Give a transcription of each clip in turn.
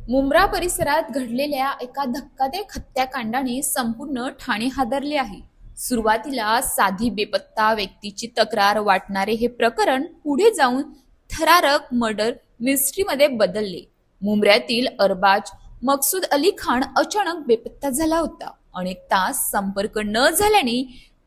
मुंब्रा परिसरात घडलेल्या एका धक्कादायक हत्याकांडाने संपूर्ण ठाणे हादरले आहे. सुरुवातीला साधी बेपत्ता व्यक्तीची तक्रार वाटणारे हे प्रकरण पुढे जाऊन थरारक मर्डर मिस्ट्रीमध्ये बदलले. मुंब्र्यातील अरबाज मकसूद अली खान अचानक बेपत्ता झाला होता. अनेक तास संपर्क न झाल्याने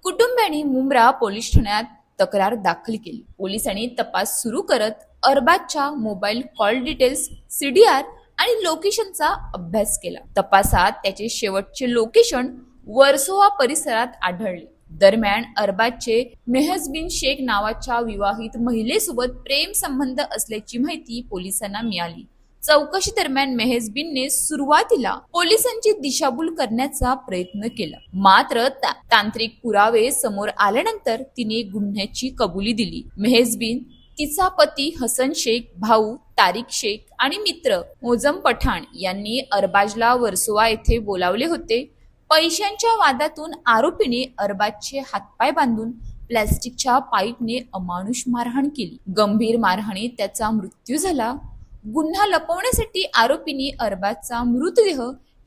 कुटुंबियांनी मुंब्रा पोलीस ठाण्यात तक्रार दाखल केली. पोलिसांनी तपास सुरू करत अरबाजच्या मोबाईल कॉल डिटेल्स, सीडीआर आणि लोकेशनचा अभ्यास केला. तपासात त्याचे शेवटचे लोकेशन वर्सोवा परिसरात आढळले. दरम्यान अरबाजचे मेहजबीन शेख नावाच्या विवाहित महिलेसोबत प्रेम संबंध असल्याची माहिती पोलिसांना मिळाली. चौकशी दरम्यान मेहजबीनने सुरुवातीला पोलिसांची दिशाभूल करण्याचा प्रयत्न केला, मात्र तांत्रिक पुरावे समोर आल्यानंतर तिने गुन्ह्याची कबुली दिली. मेहजबीन, तिचा पती हसन शेख, भाऊ तारिक शेख आणि मित्र मोजम पठाण यांनी अरबाजला वर्सोवा येथे बोलावले होते. पैशांच्या वादातून आरोपीने अरबाजचे हातपाय बांधून प्लॅस्टिकच्या पाईपने अमानुष मारहाण केली. गंभीर मारहाणीत त्याचा मृत्यू झाला. गुन्हा लपवण्यासाठी आरोपीने अरबाजचा मृतदेह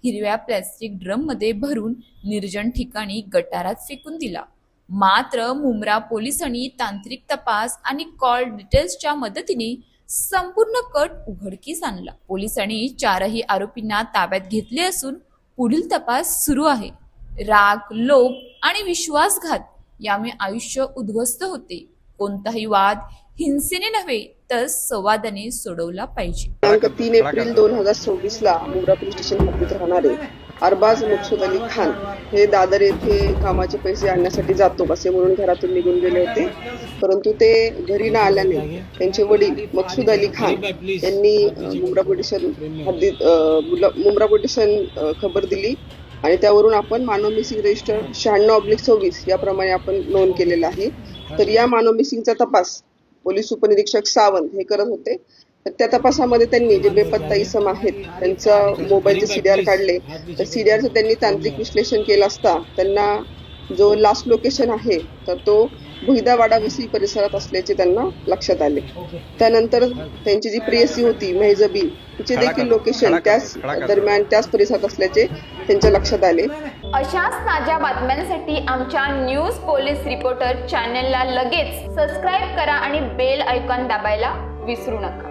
हिरव्या प्लॅस्टिक ड्रम मध्ये भरून निर्जन ठिकाणी गटारात फेकून दिला. मात्र मुंब्रा पोलिसांनी तांत्रिक तपास आणि कॉल डिटेल्सच्या मदतीने संपूर्ण कट उघडकीस आणला. पोलिसांनी चारही आरोपींना ताब्यात घेतले असून पुढील तपास सुरू आहे. राग, लोभ आणि विश्वासघात यामुळे आयुष्य उद्ध्वस्त होते. कोणताही वाद हिंसेने नव्हे तर संवादाने सोडवला पाहिजे. दिनांक 3 एप्रिल 2024 ला मुंब्रा पोलीस स्टेशन हद्दीत राहणारे अरबाज मकसूद अली खान हे दादर येथे कामाचे पैसे आणण्यासाठी जातो असे म्हणून घरातून निघून गेले होते. परंतु ते घरी न आल्याने त्यांचे वडील मकसूद अली खान यांनी मुंब्रा पोलीस हद्दीत मुंब्रा पोलीस खबर दिली आणि त्यावरून आपण मानव मिसिंग रजिस्टर 96/26 याप्रमाणे आपण नोंद केलेला आहे. तर या मानव मिसिंगचा तपास पोलीस उपनिरीक्षक सावंत हे करत होते. तर त्या तपासामध्ये त्यांनी जे बेपत्ता इसम आहेत त्यांचा मोबाईलचे सीडीआर काढले. तर सीडीआरचं त्यांनी तांत्रिक विश्लेषण केलं असता त्यांना जो लास्ट लोकेशन आहे तर तो भुईदावाडा विसी परिसरात असल्याचे त्यांना लक्षात आले. त्यानंतर त्यांची जी प्रेयसी होती मेहजबीन तिचे देखील लोकेशन त्याच दरम्यान त्याच परिसरात असल्याचे त्यांच्या लक्षात आले. अशाच ताज्या बातम्यांसाठी आमच्या न्यूज पोलीस रिपोर्टर चॅनलला लगेच सबस्क्राईब करा आणि बेल आयकॉन दाबायला विसरू नका.